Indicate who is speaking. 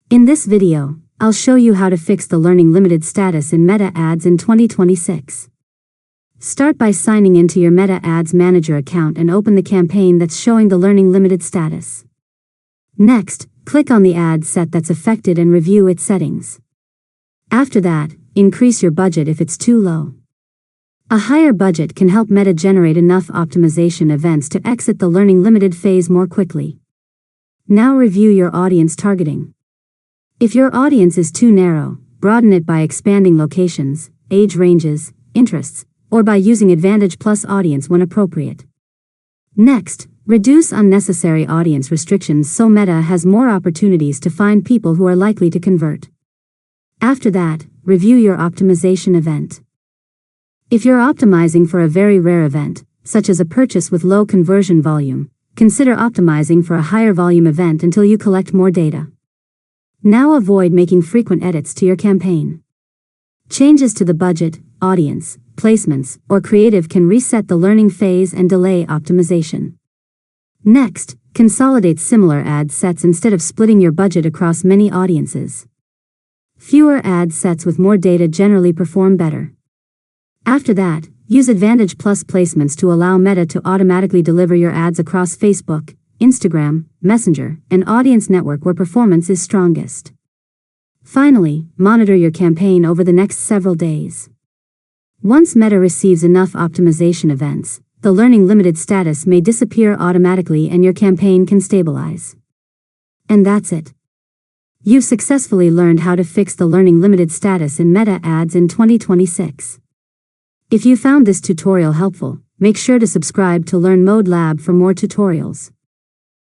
Speaker 1: In this video, I'll show you how to fix the Learning Limited status in Meta Ads in 2026. Start by signing into your Meta Ads Manager account and open the campaign that's showing the Learning Limited status. Next, click on the ad set that's affected and review its settings. After that, increase your budget if it's too low. A higher budget can help Meta generate enough optimization events to exit the Learning Limited phase more quickly. Now review your audience targeting. If your audience is too narrow, broaden it by expanding locations, age ranges, interests, or by using Advantage Plus audience when appropriate. Next, reduce unnecessary audience restrictions so Meta has more opportunities to find people who are likely to convert. After that, review your optimization event. If you're optimizing for a very rare event, such as a purchase with low conversion volume, consider optimizing for a higher volume event until you collect more data. Now avoid making frequent edits to your campaign. Changes to the budget, audience, placements, or creative can reset the learning phase and delay optimization. Next, consolidate similar ad sets instead of splitting your budget across many audiences. Fewer ad sets with more data generally perform better. After that, use Advantage Plus placements to allow Meta to automatically deliver your ads across Facebook, Instagram, Messenger, and Audience Network where performance is strongest. Finally, monitor your campaign over the next several days. Once Meta receives enough optimization events, the Learning Limited status may disappear automatically and your campaign can stabilize. And that's it. You've successfully learned how to fix the Learning Limited status in Meta Ads in 2026. If you found this tutorial helpful, make sure to subscribe to Learn Mode Lab for more tutorials.